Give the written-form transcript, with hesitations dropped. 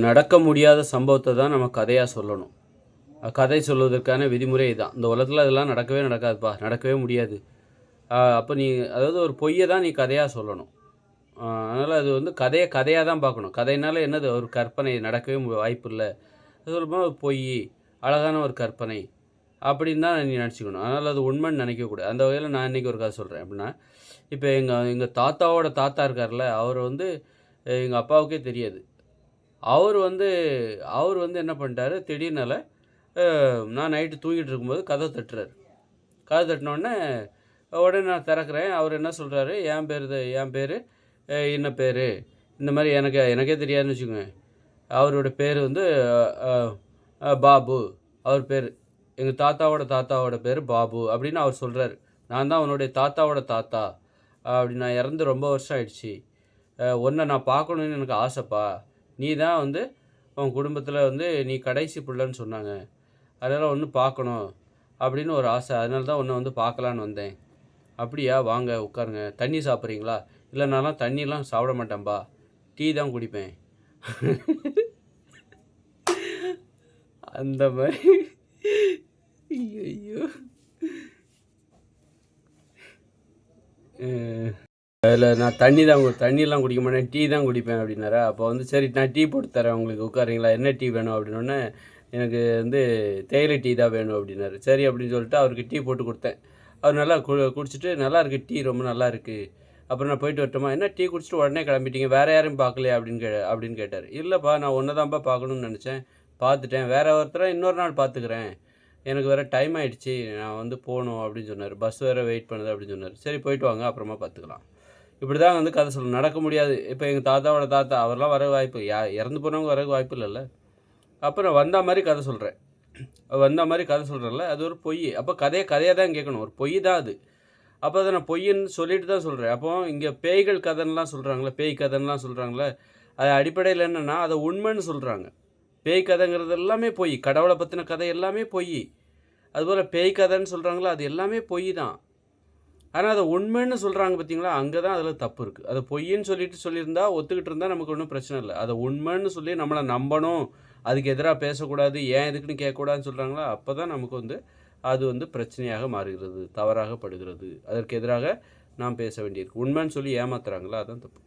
நடக்க முடியாத சம்பவத்த தான் நம்ம கதையா சொல்லணும். கதை சொல்வதற்கான விதிமுறை இதான். இந்த உலகத்தில அதெல்லாம் நடக்கவே நடக்காதுப்பா. நடக்கவே முடியாது. அப்ப நீ அதாவது ஒரு பொய்ய தான் நீ கதையா சொல்லணும். அதனால அது வந்து கதைய கதையா தான் பார்க்கணும். கதைனால என்னது ஒரு கற்பனை நடக்கவே வாய்ப்பில்ல. அது சொல்லும்போது பொய்யி, அழகான ஒரு கற்பனை அப்படின்னு தான் நீ நெனச்சுக்கணும். அதனால அது உண்மைன்னு நெனைக்கக்கூடாது. அந்த வகையில நான் இன்னைக்கு ஒரு கதை சொல்றேன். எப்படின்னா, இப்ப எங்க எங்க தாத்தாவோட தாத்தா இருக்கார்ல, அவர் வந்து எங்க அப்பாவுக்கே தெரியாது. அவரு வந்து அவரு வந்து என்ன பண்ணிட்டாரு, திடீர்னால நான் நைட்டு தூங்கிட்டு இருக்கும்போது கதவ தட்டுறாரு. கதவ தட்டுனோனே, உடனே நான் திறக்கிறேன். அவரு என்ன சொல்றாரு, என் பேரு இன்ன பேரு. இந்த மாரி எனக்கே தெரியாதுன்னு வச்சுக்கோங்க. அவரோட பேரு வந்து அ பாபு. அவர் பேரு. எங்க தாத்தாவோட பேரு பாபு அப்படின்னு அவர் சொல்றாரு. நான் தான் உன்னுடைய தாத்தாவோட தாத்தா. நான் இறந்து ரொம்ப வருஷம் ஆயிடுச்சு. உன்ன நான் பார்க்கணும்னு எனக்கு ஆசைப்பா. நீ தான் வந்து உன் குடும்பத்தில வந்து நீ கடைசி புள்ளன்னு சொன்னாங்க. அதனால ஒண்ணு பார்க்கணும் அப்படின்னு ஒரு ஆசை. அதனால தான் உன்ன வந்து பார்க்கலான்னு வந்தேன். அப்படியா? வாங்க உட்காருங்க. தண்ணி சாப்பிட்றீங்களா? இல்ல நான்லாம் தண்ணிலாம் சாப்பிட மாட்டேன்பா. டீ தான் குடிப்பேன். அந்த மாரி ஐயய்யோ! அ அதில நான் தண்ணிலாம் குடிக்க மாட்டேன். டீ தான் குடிப்பேன் அப்படின்னாரா. அப்போ வந்து சரி நான் டீ போட்டு தரேன் உங்களுக்கு உட்காருறீங்களா? என்ன டீ வேணும்? அப்படின்னோனே, எனக்கு வந்து தேயிலை டீ தான் வேணும் அப்படின்னாரு. சரி அப்படின்னு சொல்லிட்டு அவருக்கு டீ போட்டு குடுத்தேன். அவர் நல்லா குடிச்சிட்டு நல்லாயிருக்கு டீ ரொம்ப நல்லாயிருக்கு. அப்புறம் நான் போயிட்டு வரட்டுமா? என்ன டீ குடிச்சிட்டு உடனே கிளம்பிட்டீங்க. வேற யாரையும் பார்க்கலையா? அப்படின்னு கேட்டாரு. இல்லப்பா நான் உன்ன தான்ப்பா பார்க்கணும்னு நெனச்சேன். பார்த்துட்டேன். வேற ஒருத்தர இன்னொரு நாள் பார்த்துக்கிறேன். எனக்கு வேற டைம் ஆயிடுச்சு. நான் வந்து போணும் அப்படின்னு சொன்னாரு. பஸ் வேற வெயிட் பண்ணுது அப்படின்னு சொன்னாரு. சரி போயிட்டு வாங்க. அப்புறமா பார்த்துக்கலாம். இப்படிதான் வந்து கதை சொல்லணும். நடக்க முடியாது. இப்ப எங்க தாத்தாவோட தாத்தா அவர்லாம் வர வாய்ப்பு இறந்து போனவங்க வரக்கு வாய்ப்பு இல்லல்ல. அப்ப நான் வந்தா மாரி கதை சொல்றேன். வந்தா மாரி கதை சொல்றேன்ல, அது ஒரு பொய். அப்ப கதைய கதையா தான் கேட்கணும். ஒரு பொய் தான் அது. அப்ப அத நான் பொய்ன்னு சொல்லிட்டு தான் சொல்றேன். அப்போ இங்க பேய்கள் கதைன்லாம் சொல்றாங்கல்ல, பேய் கதைன்லாம் சொல்றாங்கல்ல, அது அடிப்படையில என்னன்னா, அத உண்மைன்னு சொல்றாங்க. பேய் கதைங்கிறது எல்லாமே பொய். கடவுள பத்தின கதை எல்லாமே பொய். அதுபோல பேய் கதைன்னு சொல்றாங்கல்ல, அது எல்லாமே பொய் தான். ஆனா, அத உண்மைன்னு சொல்றாங்க பார்த்தீங்களா, அங்க தான் அதில தப்பு இருக்கு. அத பொய்ன்னு சொல்லியிருந்தா, ஒத்துக்கிட்டு இருந்தா நமக்கு ஒண்ணும் பிரச்சனை இல்ல. அத உண்மைன்னு சொல்லி நம்மள நம்பணும். அதுக்கு எதிரா பேசக்கூடாது. ஏன் எதுக்குன்னு கேட்கக்கூடாதுன்னு சொல்றாங்களா, அப்பதான் நமக்கு வந்து அது வந்து பிரச்சனையாக மாறுகிறது. தவறாக படுகிறது. அதற்கு எதிராக நாம் பேச வேண்டியிருக்கு. உண்மைன்னு சொல்லி ஏமாத்துறாங்கல்ல, அதான் தப்பு.